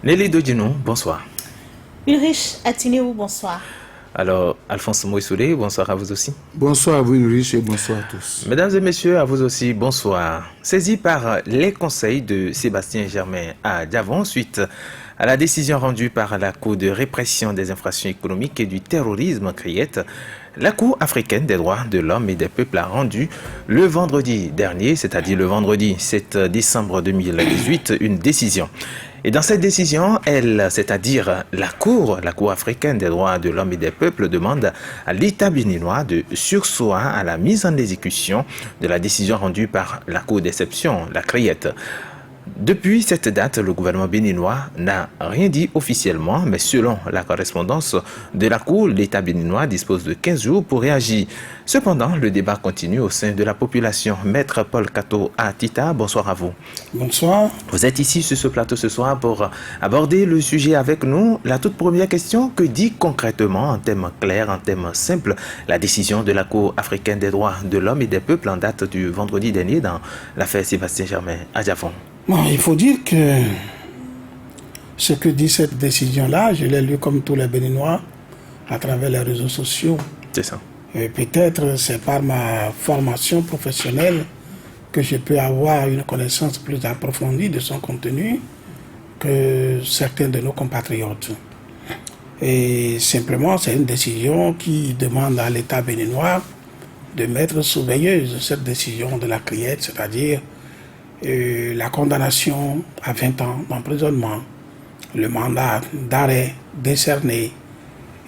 Nelly Dodino, bonsoir. Ulrich Atinéou, bonsoir. Alors, Alphonse Moïsoulé, bonsoir à vous aussi. Bonsoir à vous Ulrich et bonsoir à tous. Mesdames et messieurs, à vous aussi, bonsoir. Saisi par les conseils de Sébastien Germain à Davon suite à la décision rendue par la Cour de répression des infractions économiques et du terrorisme CRIET, la Cour africaine des droits de l'homme et des peuples a rendu le vendredi dernier, c'est-à-dire le vendredi 7 décembre 2018, une décision. Et dans cette décision, c'est-à-dire la Cour africaine des droits de l'homme et des peuples, demande à l'État béninois de surseoir à la mise en exécution de la décision rendue par la Cour d'exception, la CRIET. Depuis cette date, le gouvernement béninois n'a rien dit officiellement, mais selon la correspondance de la Cour, l'État béninois dispose de 15 jours pour réagir. Cependant, le débat continue au sein de la population. Maître Paul Kato Atita, bonsoir à vous. Bonsoir. Vous êtes ici sur ce plateau ce soir pour aborder le sujet avec nous. La toute première question, que dit concrètement, en termes clairs, en termes simples, la décision de la Cour africaine des droits de l'homme et des peuples en date du vendredi dernier dans l'affaire Sébastien Germain à Davon? Bon, il faut dire que ce que dit cette décision-là, je l'ai lu comme tous les Béninois à travers les réseaux sociaux. C'est ça. Et peut-être c'est par ma formation professionnelle que je peux avoir une connaissance plus approfondie de son contenu que certains de nos compatriotes. Et simplement, c'est une décision qui demande à l'État béninois de mettre sous veilleuse cette décision de la CRIET, c'est-à-dire la condamnation à 20 ans d'emprisonnement, le mandat d'arrêt décerné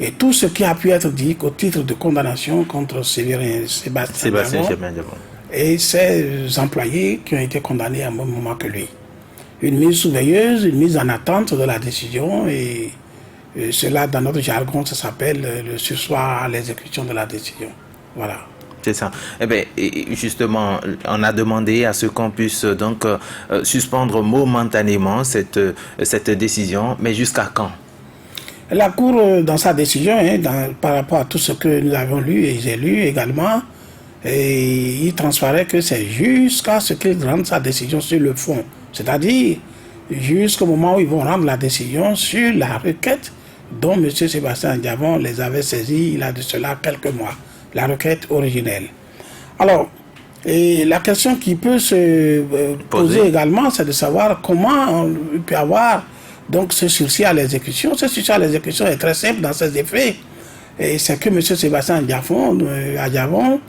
et tout ce qui a pu être dit au titre de condamnation contre Sébastien Germain et ses employés qui ont été condamnés à un même moment que lui. Une mise sous veilleuse, une mise en attente de la décision et cela dans notre jargon ça s'appelle le surseoir à l'exécution de la décision. Voilà. C'est ça. Eh bien, justement, on a demandé à ce qu'on puisse donc suspendre momentanément cette décision, mais jusqu'à quand? La Cour, dans sa décision, par rapport à tout ce que nous avons lu et j'ai lu également, il transparaît que c'est jusqu'à ce qu'il rende sa décision sur le fond. C'est-à-dire jusqu'au moment où ils vont rendre la décision sur la requête dont M. Sébastien Davon les avait saisis il y a de cela quelques mois. La requête originelle. Alors, la question qui peut se poser également, c'est de savoir comment on peut avoir donc ce sursis à l'exécution. Ce sursis à l'exécution est très simple dans ses effets. Et c'est que M. Sébastien Davon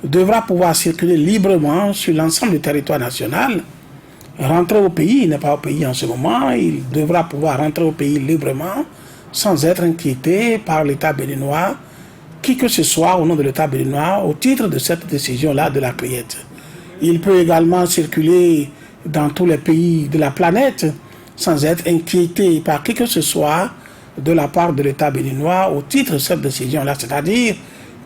devra pouvoir circuler librement sur l'ensemble du territoire national, rentrer au pays, il n'est pas au pays en ce moment, il devra pouvoir rentrer au pays librement, sans être inquiété par l'État béninois, qui que ce soit au nom de l'État béninois, au titre de cette décision-là de la CRIET. Il peut également circuler dans tous les pays de la planète sans être inquiété par qui que ce soit de la part de l'État béninois au titre de cette décision-là, c'est-à-dire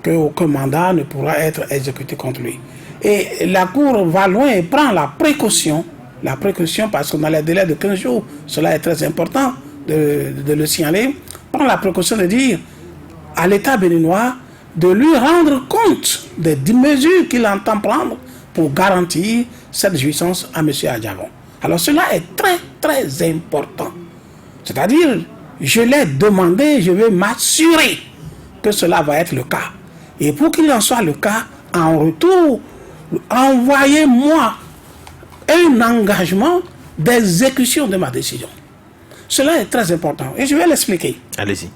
qu'aucun mandat ne pourra être exécuté contre lui. Et la Cour va loin et prend la précaution parce qu'on a les délais de 15 jours, cela est très important de le signaler, prend la précaution de dire à l'État béninois de lui rendre compte des mesures qu'il entend prendre pour garantir cette jouissance à M. Adjavon. Alors cela est très très important. C'est-à-dire, je l'ai demandé, je veux m'assurer que cela va être le cas. Et pour qu'il en soit le cas, en retour, envoyez-moi un engagement d'exécution de ma décision. Cela est très important et je vais l'expliquer. Allez-y.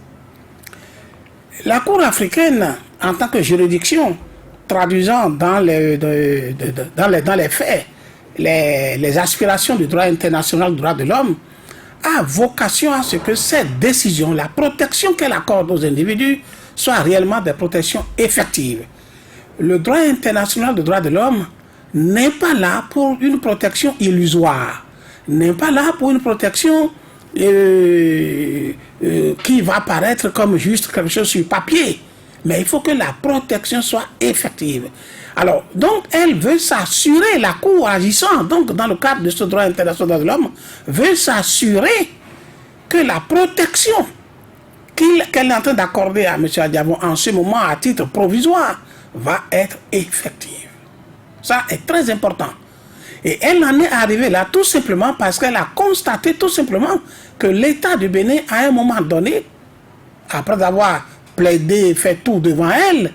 La Cour africaine, en tant que juridiction, traduisant dans les faits les aspirations du droit international du droit de l'homme, a vocation à ce que cette décision, la protection qu'elle accorde aux individus, soit réellement des protections effectives. Le droit international du droit de l'homme n'est pas là pour une protection illusoire, n'est pas là pour une protection qui va paraître comme juste quelque chose sur papier. Mais il faut que la protection soit effective. Alors, donc, elle veut s'assurer, la Cour agissant, donc, dans le cadre de ce droit international de l'homme, veut s'assurer que la protection qu'elle est en train d'accorder à M. Adjavon en ce moment à titre provisoire va être effective. Ça est très important. Et elle en est arrivée là tout simplement parce qu'elle a constaté tout simplement que l'État du Bénin, à un moment donné, après avoir plaidé, fait tout devant elle,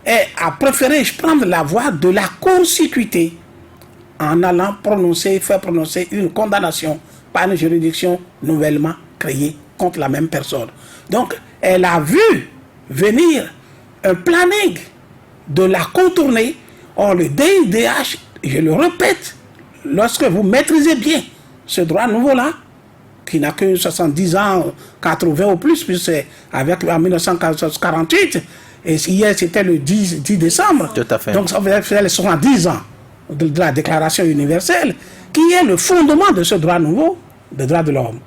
a préféré prendre la voie de la court-circuiter en allant faire prononcer une condamnation par une juridiction nouvellement créée contre la même personne. Donc, elle a vu venir un planning de la contourner. Or, le DIDH, je le répète, lorsque vous maîtrisez bien ce droit nouveau-là, qui n'a que 70 ans, 80 ou plus, puis c'est en 1948, et hier c'était le 10 décembre. Tout à fait. Donc ça fait les 70 ans de la Déclaration universelle, qui est le fondement de ce droit nouveau, le droit de l'homme.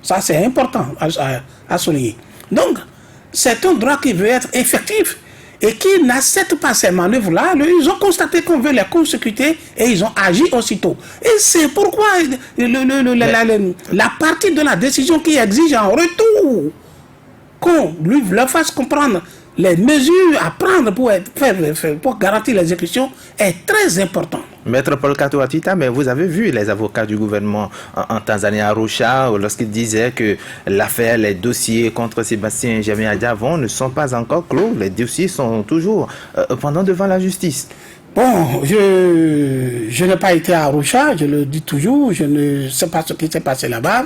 Ça c'est important à souligner. Donc, c'est un droit qui veut être effectif et qui n'accepte pas ces manœuvres-là. Ils ont constaté qu'on veut les consécuter et ils ont agi aussitôt. Et c'est pourquoi la partie de la décision qui exige en retour qu'on leur fasse comprendre les mesures à prendre pour garantir l'exécution est très importante. Maître Paul Katouatita, mais vous avez vu les avocats du gouvernement en Tanzanie, à Arusha, lorsqu'ils disaient que l'affaire, les dossiers contre Sébastien Germain Adjavon ne sont pas encore clos. Les dossiers sont toujours pendant devant la justice. Bon, je n'ai pas été à Arusha, je le dis toujours, je ne sais pas ce qui s'est passé là-bas.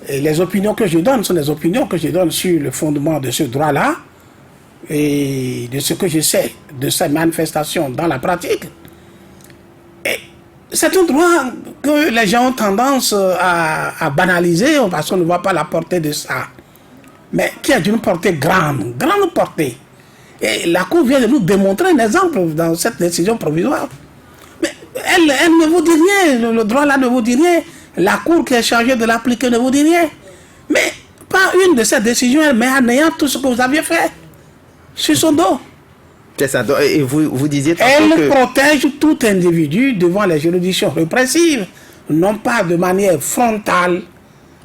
Et les opinions que je donne sont des opinions que je donne sur le fondement de ce droit-là et de ce que je sais de ces manifestations dans la pratique. Et c'est un droit que les gens ont tendance à banaliser parce qu'on ne voit pas la portée de ça. Mais qui est d'une portée grande portée. Et la Cour vient de nous démontrer un exemple dans cette décision provisoire. Mais elle ne vous dit rien, le droit là ne vous dit rien. La Cour qui est chargée de l'appliquer ne vous dit rien. Mais pas une de ces décisions, elle met à néant tout ce que vous aviez fait sur son dos. C'est ça. Et vous disiez elle protège tout individu devant les juridictions répressives, non pas de manière frontale,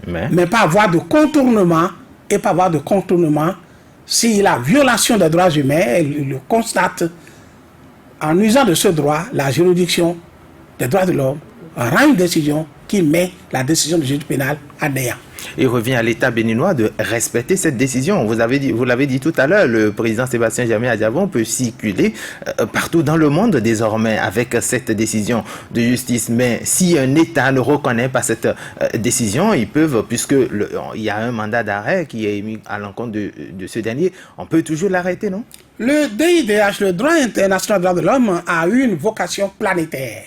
mais par voie de contournement, et par voie de contournement, si la violation des droits humains, elle le constate, en usant de ce droit, la juridiction des droits de l'homme rend une décision qui met la décision du juge pénal à néant. Il revient à l'État béninois de respecter cette décision. Vous l'avez dit tout à l'heure, le président Sébastien Germain Adjavon peut circuler partout dans le monde désormais avec cette décision de justice. Mais si un État ne reconnaît pas cette décision, ils peuvent, puisqu'il y a un mandat d'arrêt qui est émis à l'encontre de ce dernier, on peut toujours l'arrêter, non? Le DIDH, le droit international des droits de l'homme, a eu une vocation planétaire.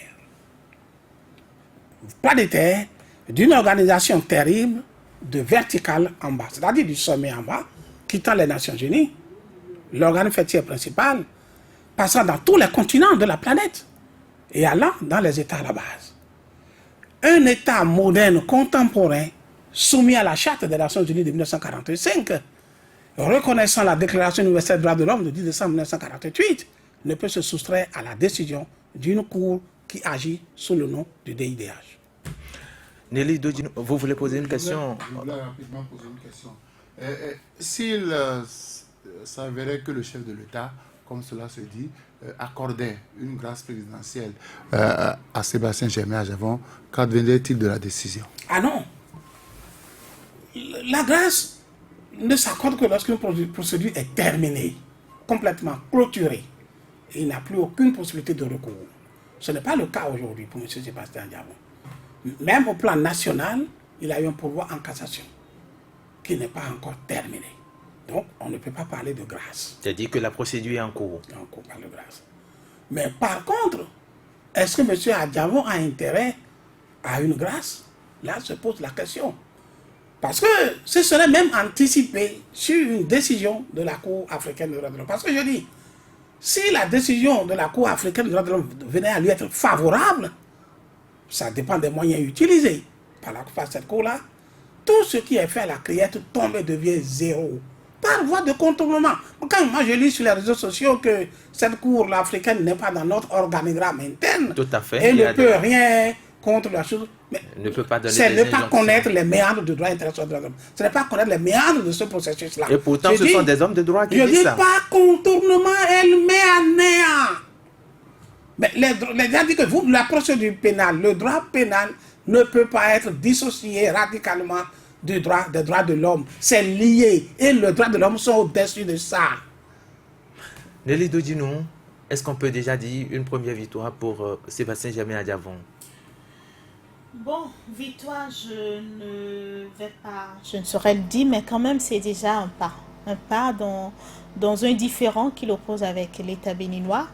Planétaire d'une organisation terrible de vertical en bas, c'est-à-dire du sommet en bas, quittant les Nations Unies, l'organe fêtier principal, passant dans tous les continents de la planète et allant dans les États à la base. Un État moderne, contemporain, soumis à la Charte des Nations Unies de 1945, reconnaissant la Déclaration universelle des droits de l'homme de 10 décembre 1948, ne peut se soustraire à la décision d'une Cour qui agit sous le nom du DIDH. Nelly Dodino, vous voulez poser une question? Je voulais rapidement poser une question. S'il s'avérait que le chef de l'État, comme cela se dit, accordait une grâce présidentielle à Sébastien Germain Adjavon, qu'adviendrait-il de la décision? Ah non. La grâce ne s'accorde que lorsqu'une procédure est terminée, complètement clôturée. Et il n'a plus aucune possibilité de recours. Ce n'est pas le cas aujourd'hui pour M. Sébastien Adjavon. Même au plan national, il a eu un pourvoi en cassation qui n'est pas encore terminé. Donc, on ne peut pas parler de grâce. C'est-à-dire que la procédure est en cours. En cours, pas de grâce. Mais par contre, est-ce que M. Adjavon a intérêt à une grâce? Là se pose la question. Parce que ce serait même anticipé sur une décision de la Cour africaine des droits de l'homme. Parce que je dis, si la décision de la Cour africaine des droits de l'homme venait à lui être favorable, ça dépend des moyens utilisés par cette Cour-là. Tout ce qui est fait à la criette tombe et devient zéro. Par voie de contournement. Quand moi je lis sur les réseaux sociaux que cette Cour africaine n'est pas dans notre organigramme interne, tout à fait, et ne peut rien contre la chose, mais ne peut pas donner c'est ne pas connaître les méandres du droit international de l'homme. Ce n'est pas connaître les méandres de ce processus-là. Et pourtant, ce sont des hommes de droit qui disent ça. Je dis pas contournement, elle met à néant. Mais les gens disent que la procédure pénale, le droit pénal ne peut pas être dissocié radicalement des droits de l'homme. C'est lié. Et les droits de l'homme sont au-dessus de ça. Nelly Dodinou, est-ce qu'on peut déjà dire une première victoire pour Sébastien Germain Adjavon? Bon, victoire, je ne saurais le dire, mais quand même, c'est déjà un pas dans un différend qui l'oppose avec l'État béninois.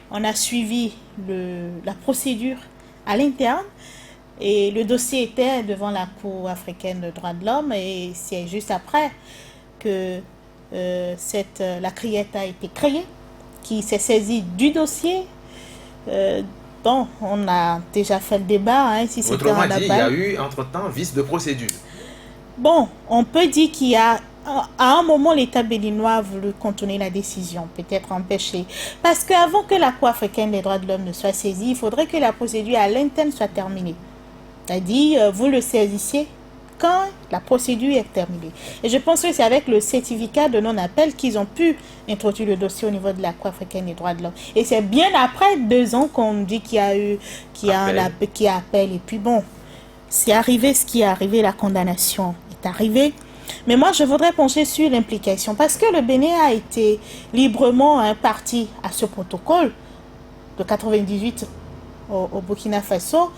On a suivi la procédure à l'interne et le dossier était devant la Cour africaine des droits de l'homme et c'est juste après que la CRIET a été créée, qui s'est saisie du dossier. Bon, on a déjà fait le débat. Si autrement dit, il y a eu entre-temps vice de procédure. Bon, on peut dire qu'il y a, à un moment, l'État béninois a voulu contourner la décision, peut-être empêcher. Parce qu'avant que la Cour africaine des droits de l'homme ne soit saisie, il faudrait que la procédure à l'interne soit terminée. C'est-à-dire, vous le saisissez quand la procédure est terminée. Et je pense que c'est avec le certificat de non-appel qu'ils ont pu introduire le dossier au niveau de la Cour africaine des droits de l'homme. Et c'est bien après 2 ans qu'on dit qu'il y a appel. Et puis bon, c'est arrivé ce qui est arrivé, la condamnation est arrivée. Mais moi, je voudrais pencher sur l'implication. Parce que le Bénin a été librement parti à ce protocole de 98 au Burkina Faso.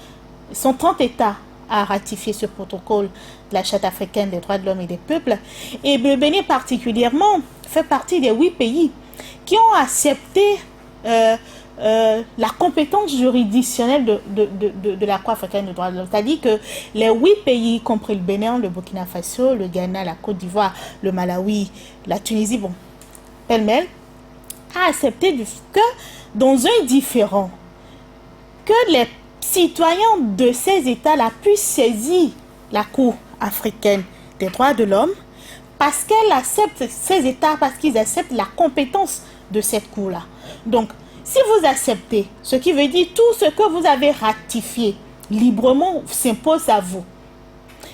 Sont 30 États à ratifier ce protocole de la Charte africaine des droits de l'homme et des peuples. Et le Bénin particulièrement fait partie des 8 pays qui ont accepté la compétence juridictionnelle de la Cour africaine des droits de l'homme. C'est-à-dire que les 8 pays, y compris le Bénin, le Burkina Faso, le Ghana, la Côte d'Ivoire, le Malawi, la Tunisie, bon, pêle-mêle, a accepté que dans un différend, que les citoyens de ces États-là puissent saisir la Cour africaine des droits de l'homme parce qu'elle accepte ces États, parce qu'ils acceptent la compétence de cette Cour-là. Donc, si vous acceptez, ce qui veut dire tout ce que vous avez ratifié librement s'impose à vous.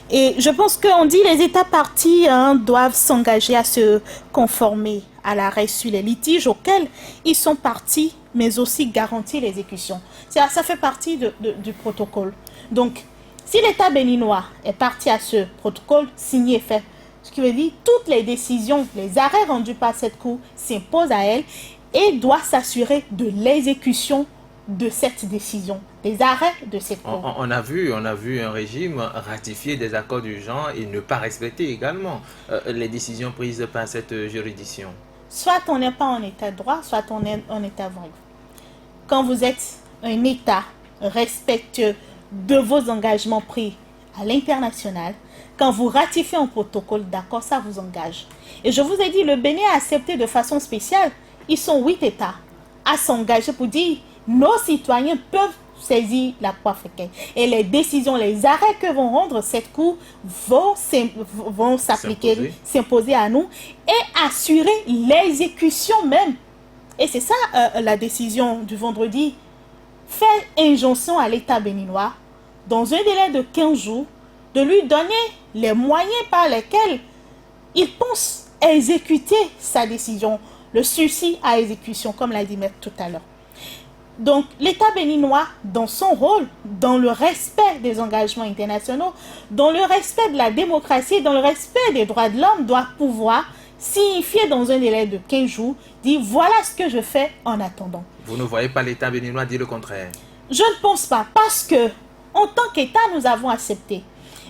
Et je pense qu'on dit les États partis doivent s'engager à se conformer à l'arrêt sur les litiges auxquels ils sont partis, mais aussi garantir l'exécution. Ça fait partie du protocole. Donc, si l'État béninois est parti à ce protocole, signé et fait, ce qui veut dire toutes les décisions, les arrêts rendus par cette Cour s'imposent à elle et doit s'assurer de l'exécution de cette décision, des arrêts de cette Cour. On a vu un régime ratifier des accords du genre et ne pas respecter également les décisions prises par cette juridiction. Soit on n'est pas en état de droit, soit on est en état voyou. Quand vous êtes un État respectueux de vos engagements pris à l'international, quand vous ratifiez un protocole d'accord, ça vous engage. Et je vous ai dit, le Bénin a accepté de façon spéciale, ils sont 8 États à s'engager pour dire nos citoyens peuvent saisir la Cour africaine. Et les décisions, les arrêts que vont rendre cette Cour vont s'appliquer, s'imposer à nous et assurer l'exécution même. Et c'est ça la décision du vendredi. Faire injonction à l'État béninois, dans un délai de 15 jours, de lui donner les moyens par lesquels il pense exécuter sa décision, le sursis à exécution, comme l'a dit Maître tout à l'heure. Donc, l'État béninois, dans son rôle, dans le respect des engagements internationaux, dans le respect de la démocratie, dans le respect des droits de l'homme, doit pouvoir signifier dans un délai de 15 jours, dire voilà ce que je fais en attendant. Vous ne voyez pas l'État béninois dire le contraire? Je ne pense pas, parce que, en tant qu'État, nous avons accepté.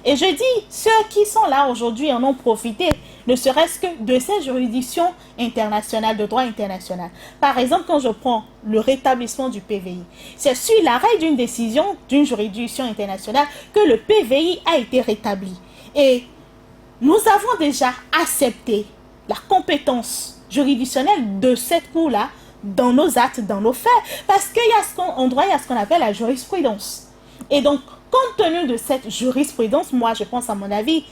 Et je dis, ceux qui sont là aujourd'hui en ont profité, ne serait-ce que de ces juridictions internationales, de droit international. Par exemple, quand je prends le rétablissement du PVI, c'est sur l'arrêt d'une décision d'une juridiction internationale que le PVI a été rétabli. Et nous avons déjà accepté la compétence juridictionnelle de cette Cour-là dans nos actes, dans nos faits. Parce qu'en droit, il y a ce qu'on appelle la jurisprudence. Et donc, compte tenu de cette jurisprudence, moi, je pense à mon avis,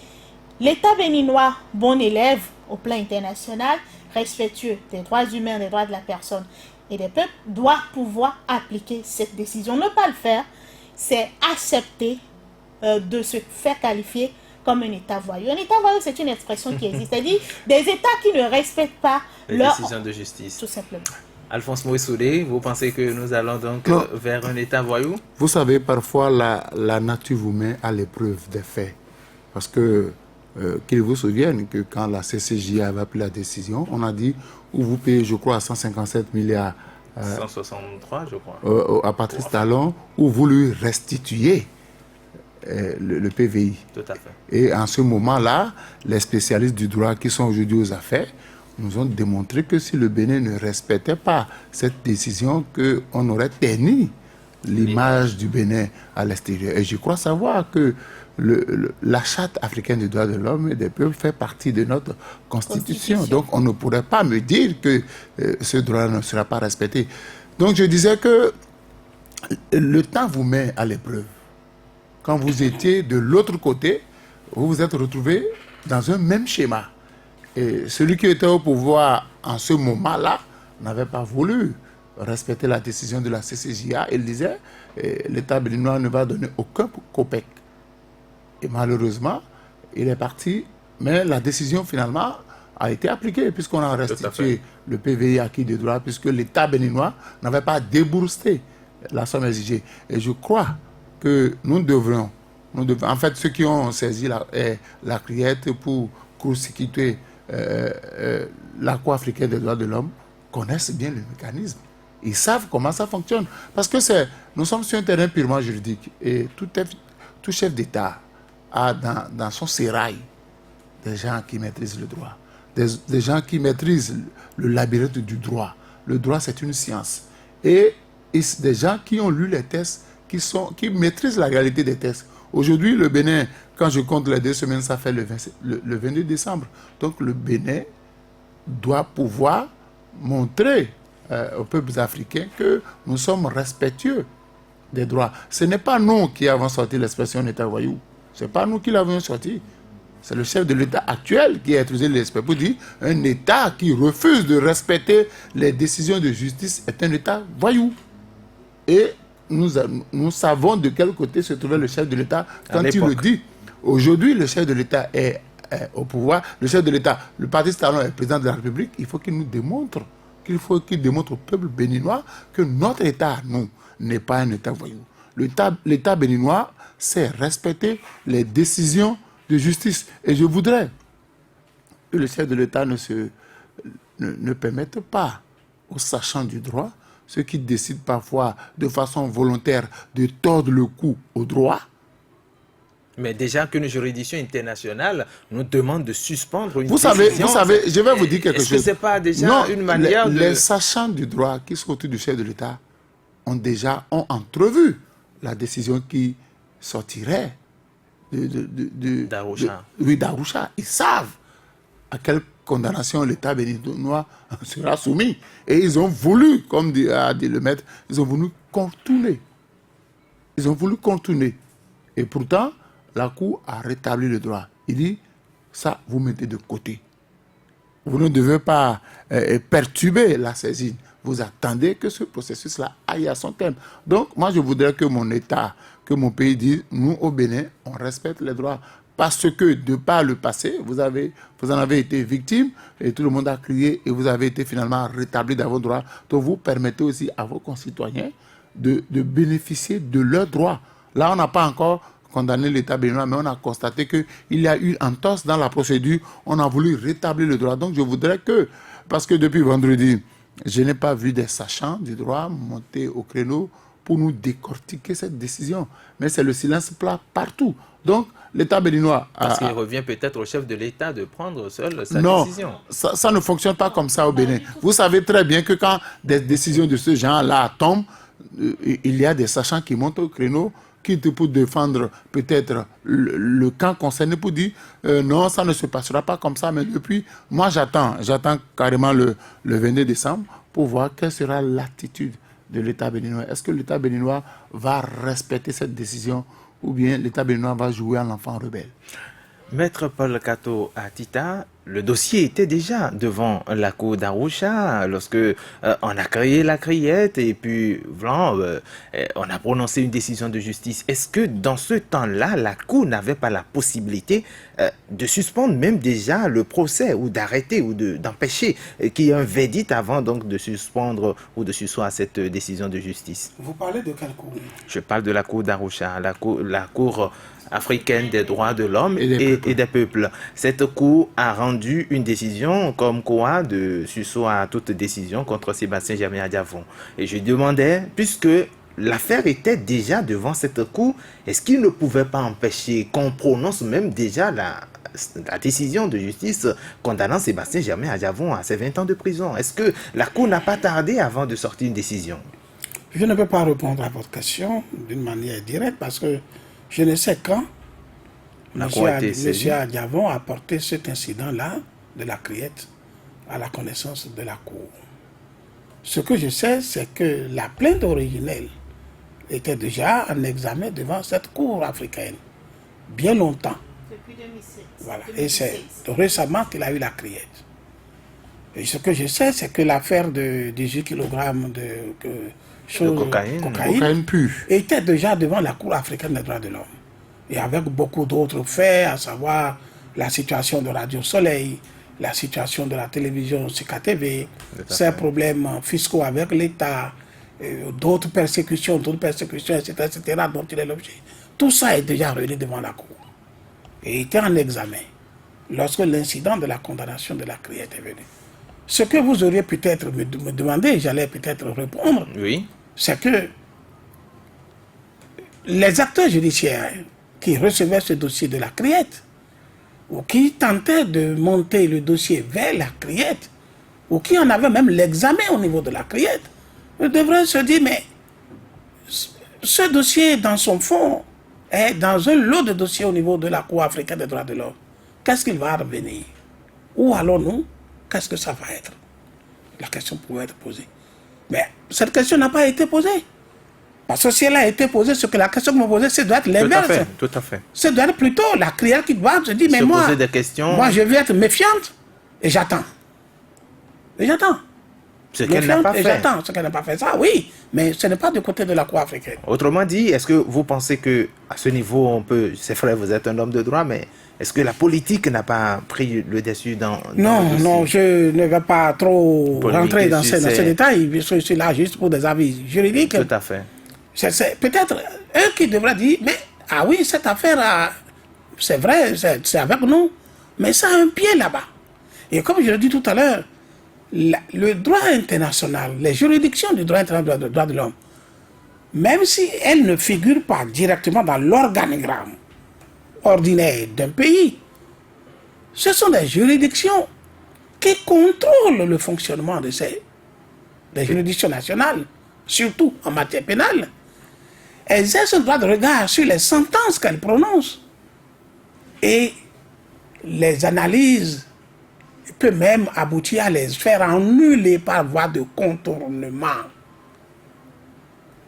l'État béninois, bon élève au plan international, respectueux des droits humains, des droits de la personne et des peuples, doit pouvoir appliquer cette décision. Ne pas le faire, c'est accepter de se faire qualifier comme un État voyou. Un État voyou, c'est une expression qui existe, c'est-à-dire des États qui ne respectent pas les leurs décisions de justice. Tout simplement. Alphonse Moïsoudé, vous pensez que nous allons donc vers un État voyou? Vous savez, parfois, la nature vous met à l'épreuve des faits. Parce que, qu'il vous souvienne que quand la CCJ avait pris la décision, on a dit, ou vous payez, je crois, 157 milliards 163, je crois. à Patrice Talon, ou vous lui restituez le PVI. Tout à fait. Et en ce moment-là, les spécialistes du droit qui sont aujourd'hui aux affaires nous ont démontré que si le Bénin ne respectait pas cette décision, qu'on aurait terni l'image du Bénin à l'extérieur. Et je crois savoir que la Charte africaine des droits de l'homme et des peuples fait partie de notre Constitution. Donc on ne pourrait pas me dire que ce droit ne sera pas respecté. Donc je disais que le temps vous met à l'épreuve. Quand vous étiez de l'autre côté, vous vous êtes retrouvé dans un même schéma. Et celui qui était au pouvoir en ce moment-là n'avait pas voulu respecter la décision de la CCJA. Il disait l'État béninois ne va donner aucun copec. Et malheureusement, il est parti, mais la décision finalement a été appliquée puisqu'on a restitué le PVI acquis de droit, puisque l'État béninois n'avait pas déboursé la somme exigée. Et je crois que nous devrions, en fait, ceux qui ont saisi la criette pour court-circuiter la Cour africaine des droits de l'homme connaissent bien le mécanisme. Ils savent comment ça fonctionne. Parce que nous sommes sur un terrain purement juridique et tout chef d'État a dans son sérail des gens qui maîtrisent le droit, des gens qui maîtrisent le labyrinthe du droit. Le droit, c'est une science. Et des gens qui ont lu les textes, qui maîtrisent la réalité des textes. Aujourd'hui, le Bénin, quand je compte les 2 semaines, ça fait le 22 décembre. Donc le Bénin doit pouvoir montrer aux peuples africains que nous sommes respectueux des droits. Ce n'est pas nous qui avons sorti l'expression État voyou. Ce n'est pas nous qui l'avons sorti. C'est le chef de l'État actuel qui a utilisé l'expression pour dire un État qui refuse de respecter les décisions de justice est un État voyou. Et nous savons de quel côté se trouvait le chef de l'État quand il le dit. Aujourd'hui, le chef de l'État est au pouvoir. Le chef de l'État, le Patrice Talon est président de la République. Il faut qu'il nous démontre, qu'il démontre au peuple béninois que notre État, nous, n'est pas un État voyou. L'État béninois sait respecter les décisions de justice. Et je voudrais que le chef de l'État ne permette pas aux sachants du droit, ceux qui décident parfois de façon volontaire de tordre le cou au droit. Mais déjà qu'une juridiction internationale nous demande de suspendre une décision... Vous savez, je vais vous dire quelque chose. Est-ce que ce n'est pas déjà une manière de... Les sachants du droit qui sont autour du chef de l'État ont entrevu la décision qui sortirait d'Arusha. Oui, d'Arusha. Ils savent à quelle condamnation l'État béninois sera soumis. Et ils ont voulu, comme a dit le maître, ils ont voulu contourner. Ils ont voulu contourner. Et pourtant, la Cour a rétabli le droit. Il dit, ça, vous mettez de côté. Vous ne devez pas perturber la saisine. Vous attendez que ce processus-là aille à son terme. Donc, moi, je voudrais que mon État, que mon pays dise, nous, au Bénin, on respecte les droits. Parce que, de par le passé, vous en avez été victime, et tout le monde a crié, et vous avez été finalement rétabli dans vos droits. Donc, vous permettez aussi à vos concitoyens de bénéficier de leurs droits. Là, on n'a pas encore condamné l'État béninois, mais on a constaté qu'il y a eu entorse dans la procédure. On a voulu rétablir le droit. Donc, je voudrais que, parce que depuis vendredi, je n'ai pas vu des sachants du droit monter au créneau pour nous décortiquer cette décision. Mais c'est le silence plat partout. Donc, l'État béninois... Parce qu'il revient peut-être au chef de l'État de prendre seul sa décision. Non, ça ne fonctionne pas comme ça au Bénin. Vous savez très bien que quand des décisions de ce genre-là tombent, il y a des sachants qui montent au créneau, qui pour défendre peut-être le camp concerné, pour dire non, ça ne se passera pas comme ça. Mais depuis, moi j'attends carrément le 22 décembre pour voir quelle sera l'attitude de l'État béninois. Est-ce que l'État béninois va respecter cette décision ou bien l'État béninois va jouer à l'enfant rebelle? Maître Paul Kato Atita, le dossier était déjà devant la cour d'Arusha lorsque on a créé la criette et puis voilà, on a prononcé une décision de justice. Est-ce que dans ce temps-là, la cour n'avait pas la possibilité de suspendre même déjà le procès ou d'arrêter ou d'empêcher qu'il y ait un verdict avant donc de suspendre ou de surseoir cette décision de justice? Vous parlez de quelle cour? Je parle de la cour d'Arusha, la cour africaine des droits de l'homme et des peuples. Cette cour a rendu une décision comme quoi de surseoir toute décision contre Sébastien Germain Adjavon. Et je demandais, puisque l'affaire était déjà devant cette cour, est-ce qu'il ne pouvait pas empêcher qu'on prononce même déjà la décision de justice condamnant Sébastien Germain Adjavon à ses 20 ans de prison? Est-ce que la cour n'a pas tardé avant de sortir une décision? Je ne peux pas répondre à votre question d'une manière directe parce que je ne sais quand M. Adjavon a porté cet incident-là de la criette à la connaissance de la Cour. Ce que je sais, c'est que la plainte originelle était déjà en examen devant cette Cour africaine, bien longtemps. Depuis 2007. Voilà. Et c'est récemment qu'il a eu la criette. Et ce que je sais, c'est que l'affaire de 18 kg de cocaïne pure était déjà devant la Cour africaine des droits de l'homme. Et avec beaucoup d'autres faits, à savoir la situation de Radio Soleil, la situation de la télévision CKTV, ces problèmes fiscaux avec l'État, d'autres persécutions, etc., dont il est l'objet. Tout ça est déjà relié devant la Cour. Et était en examen lorsque l'incident de la condamnation de la criette est venu. Ce que vous auriez peut-être me demandé, j'allais peut-être répondre, oui, c'est que les acteurs judiciaires qui recevaient ce dossier de la criette, ou qui tentaient de monter le dossier vers la criette, ou qui en avaient même l'examen au niveau de la criette, devraient se dire, mais ce dossier, dans son fond, est dans un lot de dossiers au niveau de la Cour africaine des droits de l'homme. Qu'est-ce qu'il va revenir? Où allons-nous? Qu'est-ce que ça va être? La question pouvait être posée. Mais cette question n'a pas été posée. Parce que si elle a été posée, ce que la question que vous me posez, c'est doit être l'inverse. Tout à fait. C'est doit être plutôt la criette qui doit se dire, mais moi, poser des questions. Moi je vais être méfiante et j'attends. Et j'attends. Ce qu'elle n'a pas fait. J'attends. Ce qu'elle n'a pas fait, ça, oui. Mais ce n'est pas du côté de la Cour africaine. Autrement dit, est-ce que vous pensez que à ce niveau, on peut... C'est vrai, vous êtes un homme de droit, mais est-ce que la politique n'a pas pris le dessus dans non, je ne vais pas trop rentrer dans ces détails. Je suis là juste pour des avis juridiques. Tout à fait. C'est peut-être eux qui devraient dire, mais ah oui, cette affaire, c'est vrai, c'est avec nous, mais ça a un pied là-bas. Et comme je l'ai dit tout à l'heure, le droit international, les juridictions du droit international des droits de l'homme, même si elles ne figurent pas directement dans l'organigramme ordinaire d'un pays, ce sont des juridictions qui contrôlent le fonctionnement de des juridictions nationales, surtout en matière pénale. Elles exercent un droit de regard sur les sentences qu'elles prononcent et les analyses peut même aboutir à les faire annuler par voie de contournement.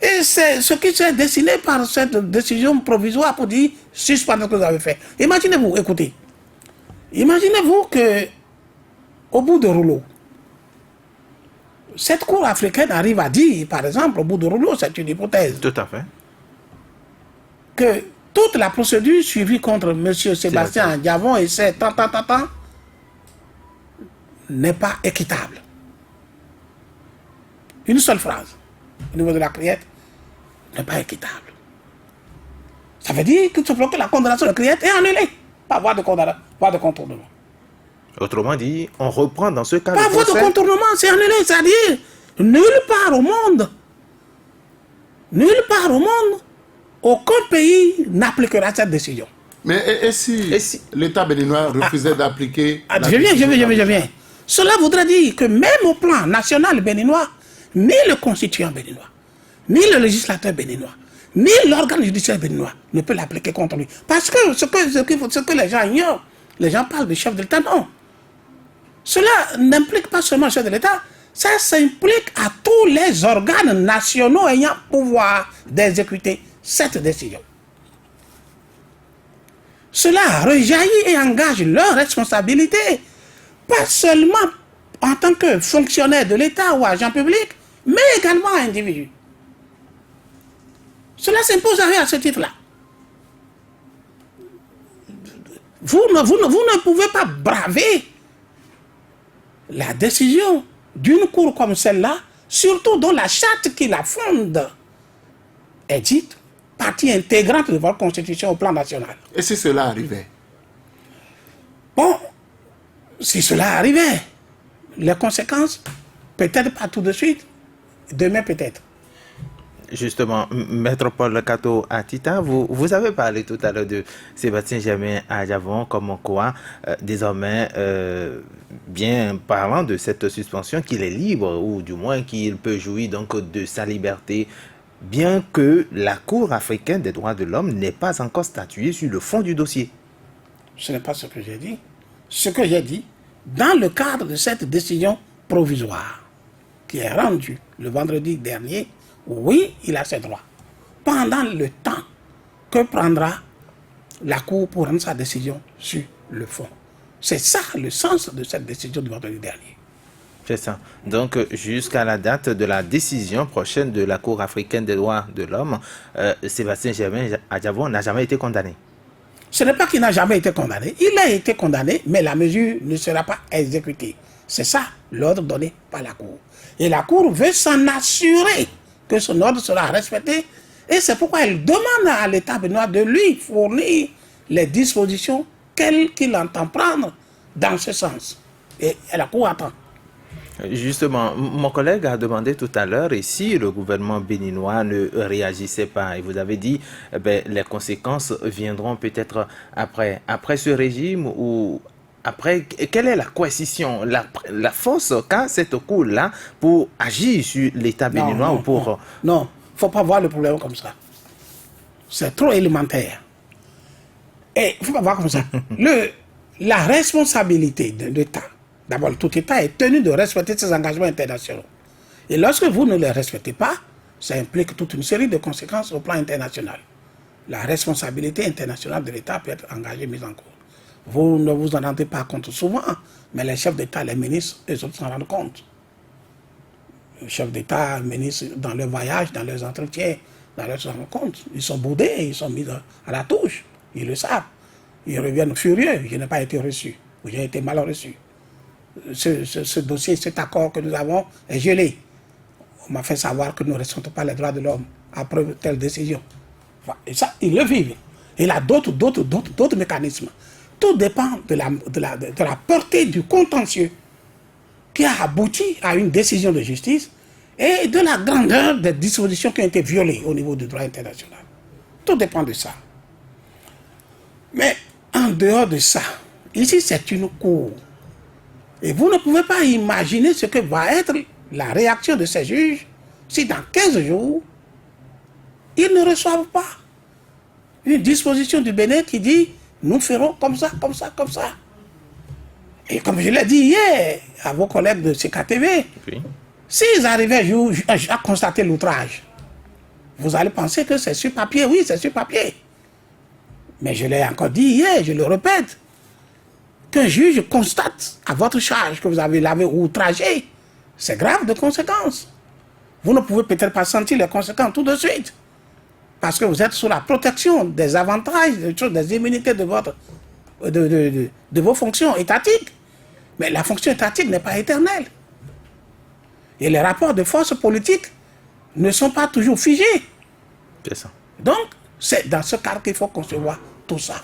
Et c'est ce qui s'est dessiné par cette décision provisoire pour dire suspendre ce que vous avez fait. Imaginez-vous, écoutez, imaginez-vous que au bout de rouleau, cette Cour africaine arrive à dire, par exemple, au bout de rouleau, c'est une hypothèse. Tout à fait. Que toute la procédure suivie contre M. Sébastien Adjavon et ses tant, n'est pas équitable. Une seule phrase au niveau de la criette n'est pas équitable. Ça veut dire que la condamnation de criette est annulée par voie de contournement. Autrement dit, on reprend dans ce cas par voie de contournement, c'est annulé, c'est-à-dire nulle part au monde, aucun pays n'appliquera cette décision. Mais et si l'État béninois refusait d'appliquer... Je viens. Cela voudrait dire que même au plan national béninois, ni le constituant béninois, ni le législateur béninois, ni l'organe judiciaire béninois ne peut l'appliquer contre lui. Parce que ce que les gens ignorent, les gens parlent du chef de l'État, non. Cela n'implique pas seulement le chef de l'État, ça s'implique à tous les organes nationaux ayant pouvoir d'exécuter cette décision. Cela rejaillit et engage leur responsabilité pas seulement en tant que fonctionnaire de l'État ou agent public, mais également individu. Cela s'impose à ce titre-là. Vous ne pouvez pas braver la décision d'une cour comme celle-là, surtout dont la charte qui la fonde est dite partie intégrante de votre constitution au plan national. Et si cela arrivait? Bon, si cela arrivait, les conséquences, peut-être pas tout de suite, demain peut-être. Justement, Maître Paul Kato Atita, vous avez parlé tout à l'heure de Sébastien Germain Adjavon comme quoi, désormais, bien parlant de cette suspension, qu'il est libre, ou du moins qu'il peut jouir donc de sa liberté, bien que la Cour africaine des droits de l'homme n'ait pas encore statué sur le fond du dossier. Ce n'est pas ce que j'ai dit. Ce que j'ai dit, dans le cadre de cette décision provisoire qui est rendue le vendredi dernier, oui, il a ses droits. Pendant le temps que prendra la Cour pour rendre sa décision sur le fond. C'est ça le sens de cette décision du vendredi dernier. C'est ça. Donc, jusqu'à la date de la décision prochaine de la Cour africaine des droits de l'homme, Sébastien Germain Adjavon n'a jamais été condamné. Ce n'est pas qu'il n'a jamais été condamné. Il a été condamné, mais la mesure ne sera pas exécutée. C'est ça l'ordre donné par la Cour. Et la Cour veut s'en assurer que son ordre sera respecté. Et c'est pourquoi elle demande à l'État béninois de lui fournir les dispositions qu'il entend prendre dans ce sens. Et la Cour attend. Justement, mon collègue a demandé tout à l'heure, et si le gouvernement béninois ne réagissait pas, et vous avez dit, les conséquences viendront peut-être après ce régime, ou après, quelle est la coercition, la force qu'a cette Cour-là pour agir sur l'État béninois ou pour... Non, il ne faut pas voir le problème comme ça. C'est trop élémentaire. Et il ne faut pas voir comme ça. La responsabilité de l'État, d'abord, tout État est tenu de respecter ses engagements internationaux. Et lorsque vous ne les respectez pas, ça implique toute une série de conséquences au plan international. La responsabilité internationale de l'État peut être engagée, mise en cause. Vous ne vous en rendez pas compte souvent, mais les chefs d'État, les ministres, eux autres s'en rendent compte. Les chefs d'État, les ministres, dans leurs voyages, dans leurs entretiens, s'en rendent compte. Ils sont boudés, ils sont mis à la touche. Ils le savent. Ils reviennent furieux. Je n'ai pas été reçu. Ou j'ai été mal reçu. Ce dossier, cet accord que nous avons est gelé. On m'a fait savoir que nous ne respectons pas les droits de l'homme après telle décision. Et ça, ils le vivent. Il y a d'autres mécanismes. Tout dépend de la portée du contentieux qui a abouti à une décision de justice et de la grandeur des dispositions qui ont été violées au niveau du droit international. Tout dépend de ça. Mais en dehors de ça, ici c'est une cour. Et vous ne pouvez pas imaginer ce que va être la réaction de ces juges si dans 15 jours, ils ne reçoivent pas une disposition du Bénin qui dit nous ferons comme ça, comme ça, comme ça. Et comme je l'ai dit hier à vos collègues de CKTV, oui. S'ils arrivaient à constater l'outrage, vous allez penser que c'est sur papier. Oui, c'est sur papier. Mais je l'ai encore dit hier, je le répète, qu'un juge constate à votre charge que vous l'avez outragé, c'est grave de conséquences. Vous ne pouvez peut-être pas sentir les conséquences tout de suite. Parce que vous êtes sous la protection des avantages, des immunités de vos fonctions étatiques. Mais la fonction étatique n'est pas éternelle. Et les rapports de force politique ne sont pas toujours figés. C'est ça. Donc, c'est dans ce cadre qu'il faut concevoir tout ça.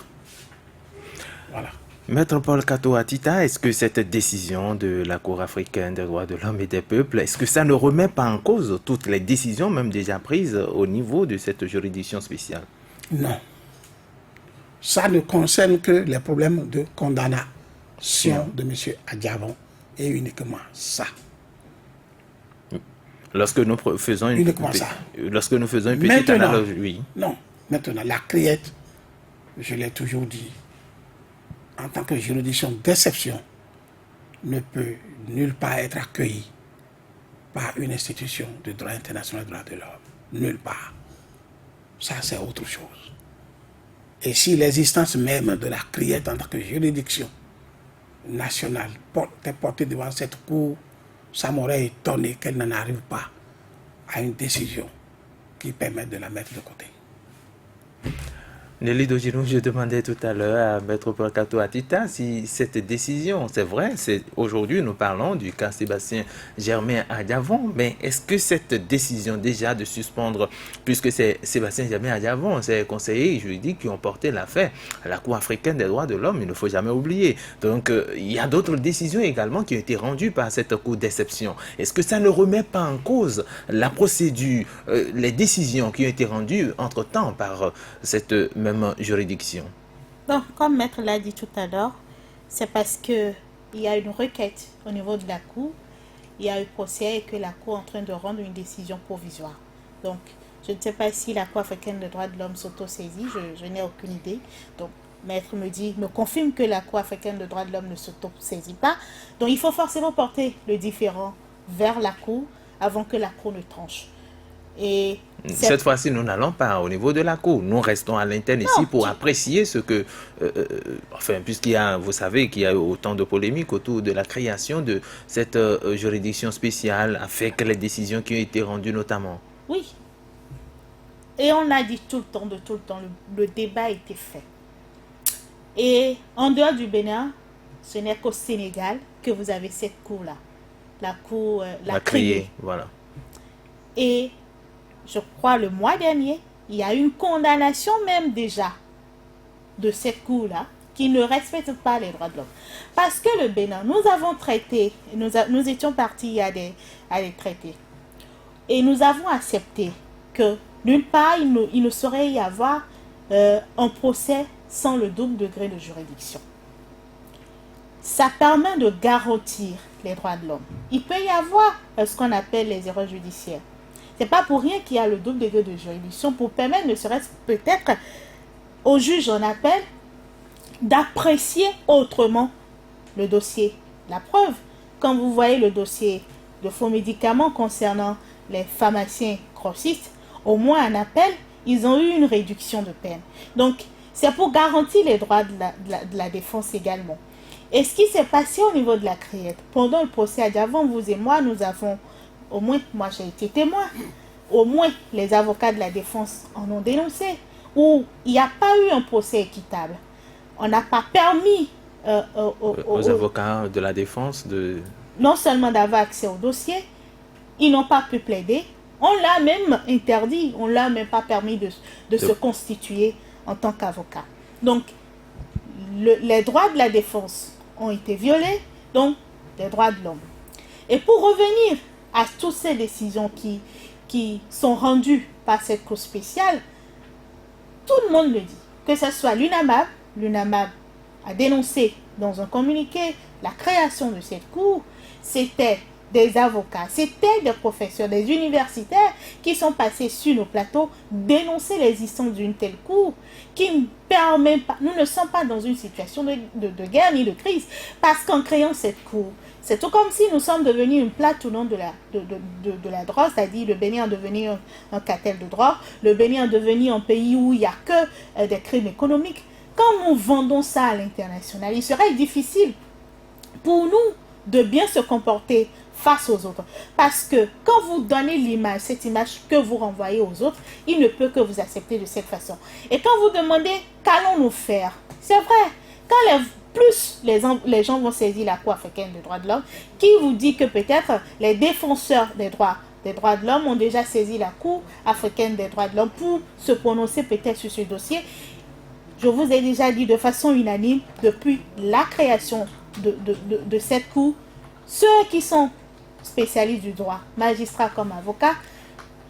Voilà. Maître Paul Kato Atita, est-ce que cette décision de la Cour africaine des droits de l'homme et des peuples, est-ce que ça ne remet pas en cause toutes les décisions, même déjà prises au niveau de cette juridiction spéciale? Non. Ça ne concerne que les problèmes de condamnation de M. Adjavon et uniquement ça. Lorsque nous faisons une petite maintenant, analogie, oui. Non, maintenant, la criette, je l'ai toujours dit, en tant que juridiction d'exception, ne peut nulle part être accueillie par une institution de droit international des droits de l'homme. Nulle part. Ça, c'est autre chose. Et si l'existence même de la criette en tant que juridiction nationale était portée devant cette cour, ça m'aurait étonné qu'elle n'en arrive pas à une décision qui permette de la mettre de côté. Nelly Dogino, je demandais tout à l'heure à Maître Percato Atita si cette décision, c'est vrai, aujourd'hui nous parlons du cas Sébastien Germain Adjavon, mais est-ce que cette décision déjà de suspendre, puisque c'est Sébastien Germain Adjavon, c'est conseillers juridiques qui ont porté l'affaire à la Cour africaine des droits de l'homme, il ne faut jamais oublier. Donc il y a d'autres décisions également qui ont été rendues par cette Cour d'exception. Est-ce que ça ne remet pas en cause la procédure, les décisions qui ont été rendues entre-temps par cette même juridiction? Donc, comme Maître l'a dit tout à l'heure, c'est parce qu'il y a une requête au niveau de la Cour, il y a eu procès et que la Cour est en train de rendre une décision provisoire. Donc, je ne sais pas si la Cour africaine des droits de l'homme s'auto-saisit, je n'ai aucune idée. Donc, Maître me confirme que la Cour africaine des droits de l'homme ne s'auto-saisit pas. Donc, il faut forcément porter le différend vers la Cour avant que la Cour ne tranche. Et cette fois-ci, nous n'allons pas au niveau de la Cour. Nous restons à l'interne ici pour apprécier ce que... puisqu'il y a, vous savez qu'il y a autant de polémiques autour de la création de cette juridiction spéciale avec les décisions qui ont été rendues notamment. Oui. Et on a dit tout le temps, le débat a été fait. Et en dehors du Bénin, ce n'est qu'au Sénégal que vous avez cette cour-là. La cour... la criée. Voilà. Et... je crois le mois dernier, il y a une condamnation même déjà de cette cour-là qui ne respecte pas les droits de l'homme. Parce que le Bénin, nous avons traité, nous étions partis à des traités. Et nous avons accepté que, d'une part, il ne saurait y avoir un procès sans le double degré de juridiction. Ça permet de garantir les droits de l'homme. Il peut y avoir ce qu'on appelle les erreurs judiciaires. C'est pas pour rien qu'il y a le double degré de juridiction pour permettre, ne serait-ce peut-être au juge en appel, d'apprécier autrement le dossier. La preuve, quand vous voyez le dossier de faux médicaments concernant les pharmaciens grossistes, au moins en appel, ils ont eu une réduction de peine. Donc, c'est pour garantir les droits de la défense également. Et ce qui s'est passé au niveau de la CRIET, pendant le procès Adjavon, vous et moi, nous avons... au moins, moi j'ai été témoin, au moins les avocats de la défense en ont dénoncé, où il n'y a pas eu un procès équitable. On n'a pas permis aux avocats de la défense non seulement d'avoir accès au dossier, ils n'ont pas pu plaider, on l'a même interdit, on ne l'a même pas permis de se constituer en tant qu'avocat. Donc, les droits de la défense ont été violés, donc les droits de l'homme. Et pour revenir à toutes ces décisions qui sont rendues par cette cour spéciale, tout le monde le dit. Que ce soit l'UNAMAB a dénoncé dans un communiqué la création de cette cour. C'était des avocats, c'était des professeurs, des universitaires qui sont passés sur nos plateaux dénoncer l'existence d'une telle cour qui ne permet pas, nous ne sommes pas dans une situation de guerre ni de crise, parce qu'en créant cette cour, c'est tout comme si nous sommes devenus une plaque tournante de la drogue, c'est-à-dire le Bénin est devenu un cartel de drogue, le Bénin est devenu un pays où il n'y a que des crimes économiques. Quand nous vendons ça à l'international, il serait difficile pour nous de bien se comporter face aux autres. Parce que quand vous donnez l'image, cette image que vous renvoyez aux autres, il ne peut que vous accepter de cette façon. Et quand vous demandez qu'allons-nous faire, c'est vrai, quand les gens vont saisir la Cour africaine des droits de l'homme, qui vous dit que peut-être les défenseurs des droits de l'homme ont déjà saisi la Cour africaine des droits de l'homme pour se prononcer peut-être sur ce dossier. Je vous ai déjà dit de façon unanime, depuis la création de cette Cour, ceux qui sont spécialistes du droit, magistrats comme avocats,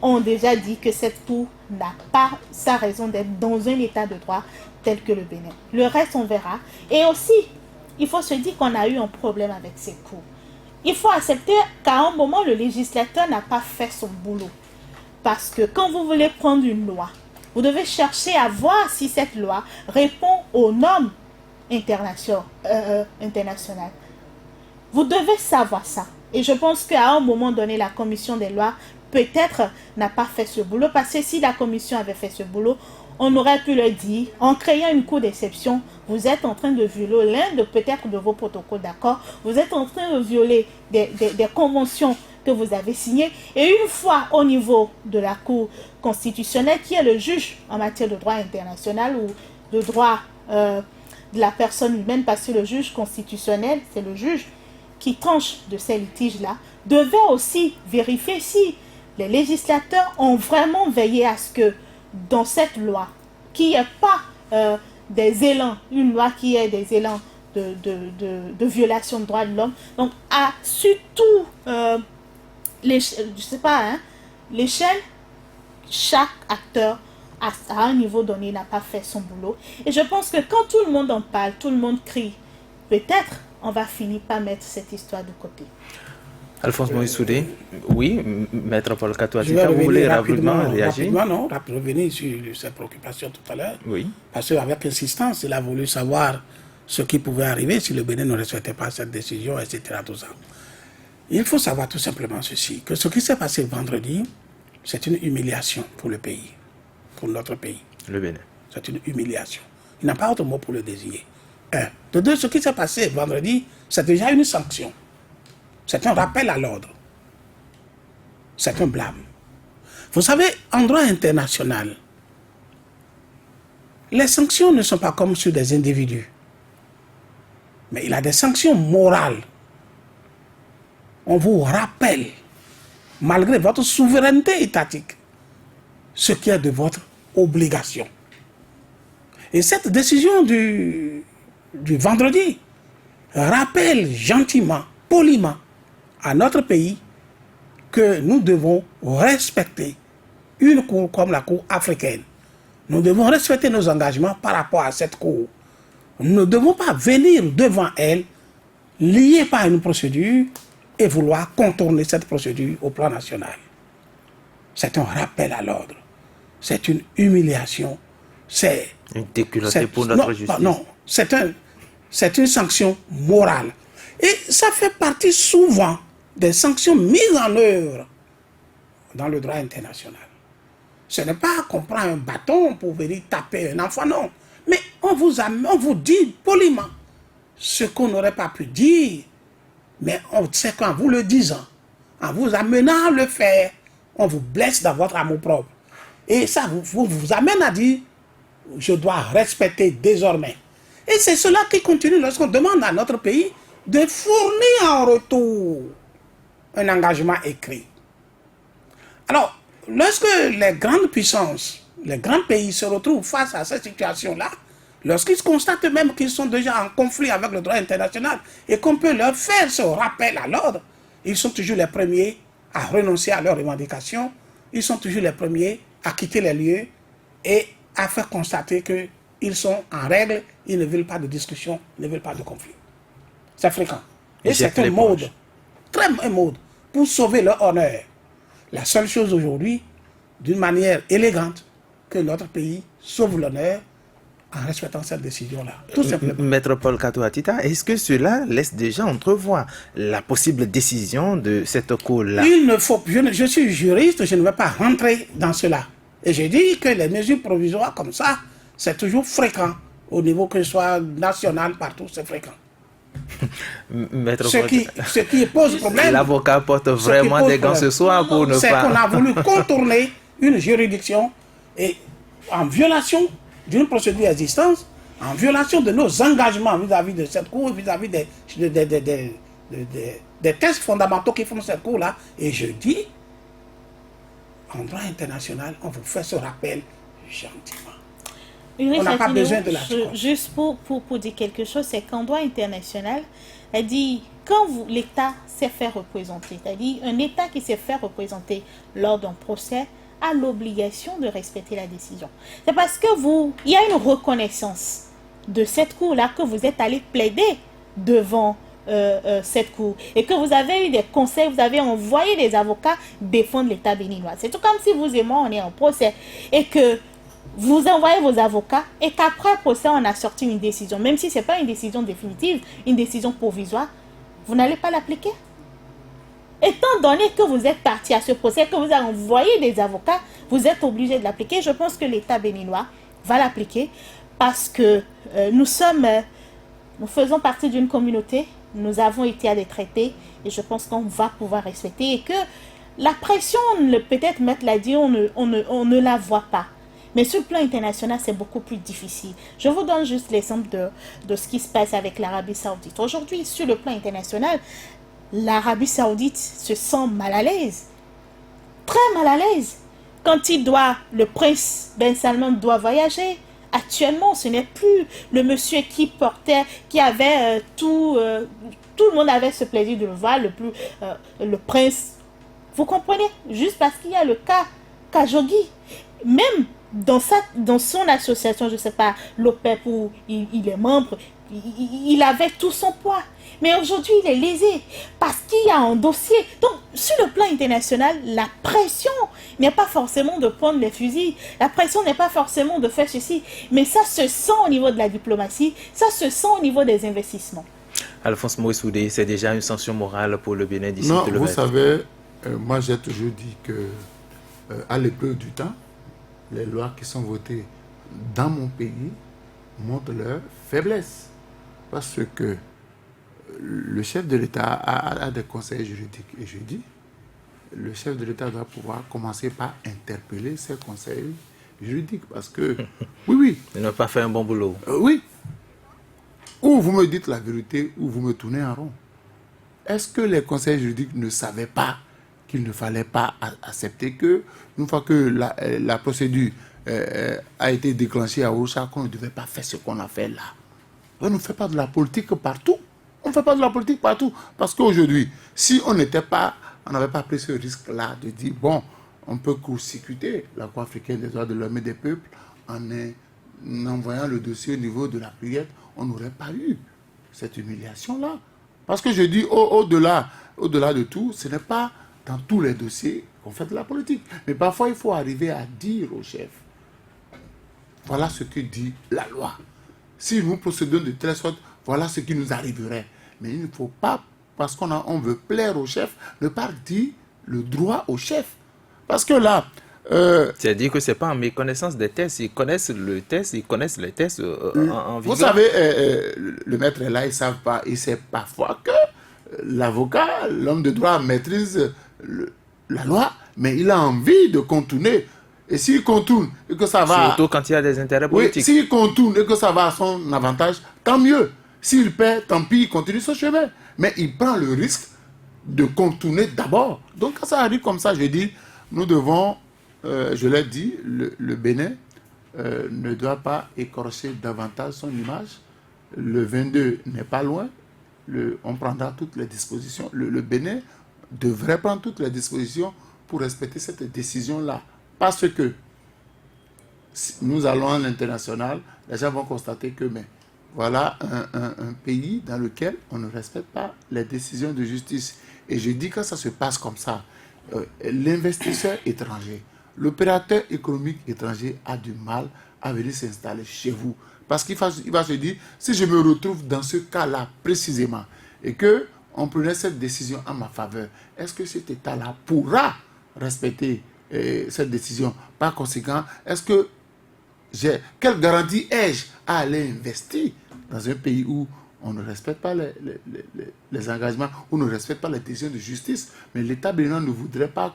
ont déjà dit que cette Cour n'a pas sa raison d'être dans un état de droit tel que le Bénin. Le reste, on verra. Et aussi, il faut se dire qu'on a eu un problème avec cette Cour. Il faut accepter qu'à un moment, le législateur n'a pas fait son boulot. Parce que quand vous voulez prendre une loi, vous devez chercher à voir si cette loi répond aux normes internationales. Vous devez savoir ça. Et je pense qu'à un moment donné, la commission des lois peut-être n'a pas fait ce boulot. Parce que si la commission avait fait ce boulot, on aurait pu le dire, en créant une cour d'exception, vous êtes en train de violer l'un de peut-être de vos protocoles d'accord, vous êtes en train de violer des conventions que vous avez signées, et une fois au niveau de la Cour constitutionnelle, qui est le juge en matière de droit international ou de droit de la personne humaine, parce que le juge constitutionnel, c'est le juge qui tranche de ces litiges-là, devait aussi vérifier si les législateurs ont vraiment veillé à ce que dans cette loi, qu'il n'y ait pas des élans, une loi qui ait des élans de violation de droits de l'homme. Donc, à surtout, je sais pas, hein, l'échelle, chaque acteur à un niveau donné n'a pas fait son boulot. Et je pense que quand tout le monde en parle, tout le monde crie, peut-être on va finir par mettre cette histoire de côté. Alphonse Moïse Soudé, oui, Maître Paul Katouatita, vous voulez rapidement réagir? Revenir sur ses préoccupations tout à l'heure. Oui. Parce qu'avec insistance, il a voulu savoir ce qui pouvait arriver si le Bénin ne respectait pas cette décision, etc. Tout ça. Il faut savoir tout simplement ceci, que ce qui s'est passé vendredi, c'est une humiliation pour le pays, pour notre pays. Le Bénin. C'est une humiliation. Il n'a pas autre mot pour le désigner. Un. De deux, ce qui s'est passé vendredi, c'est déjà une sanction. C'est un rappel à l'ordre. C'est un blâme. Vous savez, en droit international, les sanctions ne sont pas comme sur des individus. Mais il y a des sanctions morales. On vous rappelle, malgré votre souveraineté étatique, ce qui est de votre obligation. Et cette décision du vendredi rappelle gentiment, poliment, à notre pays que nous devons respecter une cour comme la Cour africaine. Nous devons respecter nos engagements par rapport à cette cour. Nous ne devons pas venir devant elle, liés par une procédure, et vouloir contourner cette procédure au plan national. C'est un rappel à l'ordre. C'est une humiliation. C'est une déculottée pour notre justice. Non, c'est une sanction morale. Et ça fait partie souvent des sanctions mises en œuvre dans le droit international. Ce n'est pas qu'on prend un bâton pour venir taper un enfant, non. Mais on vous dit poliment ce qu'on n'aurait pas pu dire, mais on sait qu'en vous le disant, en vous amenant à le faire, on vous blesse dans votre amour-propre. Et ça vous amène à dire, je dois respecter désormais. Et c'est cela qui continue lorsqu'on demande à notre pays de fournir en retour un engagement écrit. Alors, lorsque les grandes puissances, les grands pays se retrouvent face à cette situation-là, lorsqu'ils constatent même qu'ils sont déjà en conflit avec le droit international et qu'on peut leur faire ce rappel à l'ordre, ils sont toujours les premiers à renoncer à leurs revendications, ils sont toujours les premiers à quitter les lieux et à faire constater qu'ils sont en règle, ils ne veulent pas de discussion, ils ne veulent pas de conflit. C'est fréquent. Et c'est un mode, un mode, pour sauver leur honneur. La seule chose aujourd'hui, d'une manière élégante, que notre pays sauve l'honneur en respectant cette décision-là. Tout simplement. Maître Paul Katouatita, est-ce que cela laisse déjà entrevoir la possible décision de cette cour-là? Il ne faut, je suis juriste, je ne vais pas rentrer dans cela. Et j'ai dit que les mesures provisoires comme ça, c'est toujours fréquent. Au niveau que ce soit national, partout, c'est fréquent. Ce qui pose problème... L'avocat porte vraiment des gants ce soir pour ne pas... C'est qu'on a voulu contourner une juridiction et en violation d'une procédure existante, en violation de nos engagements vis-à-vis de cette cour, vis-à-vis des textes fondamentaux qui font cette cour-là. Et je dis, en droit international, on vous fait ce rappel gentiment. On n'a pas besoin de la juste pour dire quelque chose, c'est qu'en droit international, elle dit, quand l'État s'est fait représenter, c'est-à-dire un État qui s'est fait représenter lors d'un procès, a l'obligation de respecter la décision. C'est parce que il y a une reconnaissance de cette cour-là que vous êtes allé plaider devant cette cour et que vous avez eu des conseils, vous avez envoyé des avocats défendre l'État béninois. C'est tout comme si vous et moi, on est en procès et que vous envoyez vos avocats et qu'après procès, on a sorti une décision. Même si ce n'est pas une décision définitive, une décision provisoire, vous n'allez pas l'appliquer. Étant donné que vous êtes parti à ce procès, que vous avez envoyé des avocats, vous êtes obligé de l'appliquer. Je pense que l'État béninois va l'appliquer parce que nous faisons partie d'une communauté, nous avons été à des traités et je pense qu'on va pouvoir respecter et que la pression, peut-être Maître l'a dit, on ne la voit pas. Mais sur le plan international, c'est beaucoup plus difficile. Je vous donne juste l'exemple de ce qui se passe avec l'Arabie Saoudite. Aujourd'hui, sur le plan international, l'Arabie Saoudite se sent mal à l'aise. Très mal à l'aise. Quand le prince Ben Salman doit voyager, actuellement, ce n'est plus le monsieur qui avait tout le monde avait ce plaisir de le voir, le prince. Vous comprenez? Juste parce qu'il y a le cas Khashoggi. Même dans son association, je ne sais pas, l'OPEP où il est membre, il avait tout son poids. Mais aujourd'hui, il est lésé parce qu'il y a un dossier. Donc, sur le plan international, la pression n'est pas forcément de prendre les fusils. La pression n'est pas forcément de faire ceci. Mais ça se sent au niveau de la diplomatie. Ça se sent au niveau des investissements. Alphonse Moïsoudé, c'est déjà une sanction morale pour le Bénin d'ici Non, tout le vous reste. savez, moi j'ai toujours dit que à l'épreuve du temps, les lois qui sont votées dans mon pays montrent leur faiblesse. Parce que le chef de l'État a des conseils juridiques. Et je dis, le chef de l'État doit pouvoir commencer par interpeller ses conseils juridiques. Parce que, oui. Il n'a pas fait un bon boulot. Oui. Ou vous me dites la vérité, ou vous me tournez en rond. Est-ce que les conseils juridiques ne savaient pas qu'il ne fallait pas accepter que, une fois que la procédure a été déclenchée à Ocha, qu'on ne devait pas faire ce qu'on a fait là? On ne fait pas de la politique partout. On ne fait pas de la politique partout. Parce qu'aujourd'hui, si on n'avait pas pris ce risque-là de dire, bon, on peut court-circuiter la Cour africaine des droits de l'homme et des peuples en envoyant le dossier au niveau de la prière, on n'aurait pas eu cette humiliation-là. Parce que je dis, au-delà de tout, ce n'est pas dans tous les dossiers qu'on fait de la politique. Mais parfois, il faut arriver à dire au chef, voilà ce que dit la loi. Si nous procédons de telle sorte, voilà ce qui nous arriverait. Mais il ne faut pas, parce qu'on veut plaire au chef, ne pas dire le droit au chef. Parce que là... C'est-à-dire que ce n'est pas en méconnaissance des tests. Ils connaissent le test, ils connaissent les tests en vigueur. Vous savez, le maître est là, il sait parfois que l'avocat, l'homme de droit maîtrise la loi, mais il a envie de contourner. Et s'il contourne et que ça va... Surtout quand il y a des intérêts politiques. Oui, s'il contourne et que ça va à son avantage, tant mieux. S'il perd, tant pis, il continue son chemin. Mais il prend le risque de contourner d'abord. Donc quand ça arrive comme ça, je dis, nous devons, je l'ai dit, le Bénin ne doit pas écorcher davantage son image. Le 22 n'est pas loin. On prendra toutes les dispositions. Le Bénin devrait prendre toutes les dispositions pour respecter cette décision-là. Parce que si nous allons à l'international, les gens vont constater que voilà un pays dans lequel on ne respecte pas les décisions de justice. Et je dis que ça se passe comme ça. L'investisseur étranger, l'opérateur économique étranger a du mal à venir s'installer chez vous. Parce qu'il va se dire, si je me retrouve dans ce cas-là précisément, et qu'on prenait cette décision en ma faveur, est-ce que cet État-là pourra respecter cette décision? Par conséquent, quelle garantie ai-je à aller investir dans un pays où on ne respecte pas les engagements, où on ne respecte pas les décisions de justice? Mais l'État béninois ne voudrait pas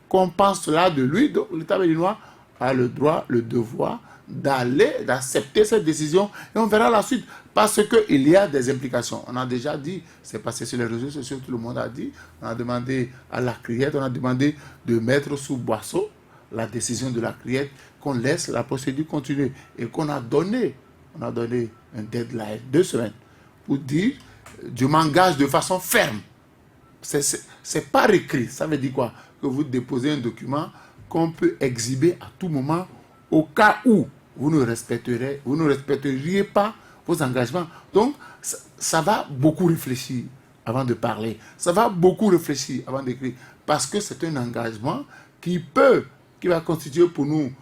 qu'on pense cela de lui. Donc l'État béninois a le droit, le devoir d'accepter cette décision et on verra la suite. Parce qu'il y a des implications. On a déjà dit, c'est passé sur les réseaux sociaux, tout le monde a dit, on a demandé à la Criette, on a demandé de mettre sous boisseau la décision de la Criette, qu'on laisse la procédure continuer et qu'on a donné un deadline, 2 semaines, pour dire, je m'engage de façon ferme. C'est pas écrit. Ça veut dire quoi? Que vous déposez un document qu'on peut exhiber à tout moment au cas où vous ne respecteriez pas vos engagements. Donc, ça va beaucoup réfléchir avant de parler. Ça va beaucoup réfléchir avant d'écrire. Parce que c'est un engagement qui va constituer pour nous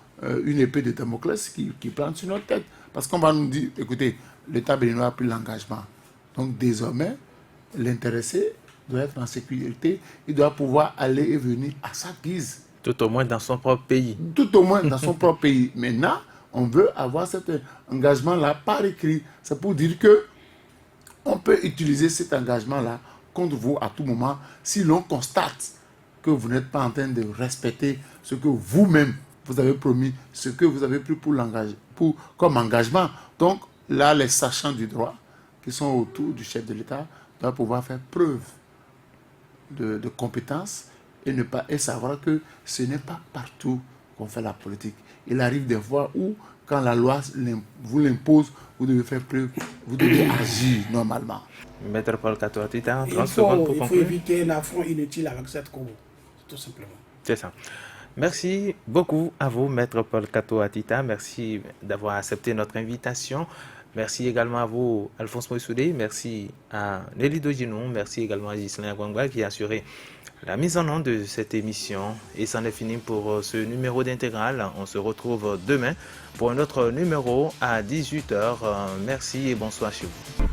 une épée de Damoclès qui plante sur notre tête. Parce qu'on va nous dire, écoutez, l'État béninois a pris l'engagement. Donc, désormais, l'intéressé doit être en sécurité. Il doit pouvoir aller et venir à sa guise. Tout au moins dans son propre pays. Tout au moins dans son propre pays. Maintenant, on veut avoir cet engagement-là par écrit. C'est pour dire que on peut utiliser cet engagement-là contre vous à tout moment si l'on constate que vous n'êtes pas en train de respecter ce que vous-même vous avez promis, ce que vous avez pris comme engagement. Donc là, les sachants du droit qui sont autour du chef de l'État doivent pouvoir faire preuve de compétence et savoir que ce n'est pas partout qu'on fait la politique. Il arrive des fois où, quand la loi vous l'impose, vous devez faire preuve, vous devez agir normalement. Maître Paul Kato Atita, 30 secondes pour conclure. Il faut éviter un affront inutile avec cette cour, tout simplement. C'est ça. Merci beaucoup à vous, Maître Paul Kato Atita. Merci d'avoir accepté notre invitation. Merci également à vous, Alphonse Moïsoudé. Merci à Nelly Doginon. Merci également à Ghislain Gwangwa qui a assuré la mise en onde de cette émission. Et c'en est fini pour ce numéro d'Intégral. On se retrouve demain pour un autre numéro à 18h. Merci et bonsoir chez vous.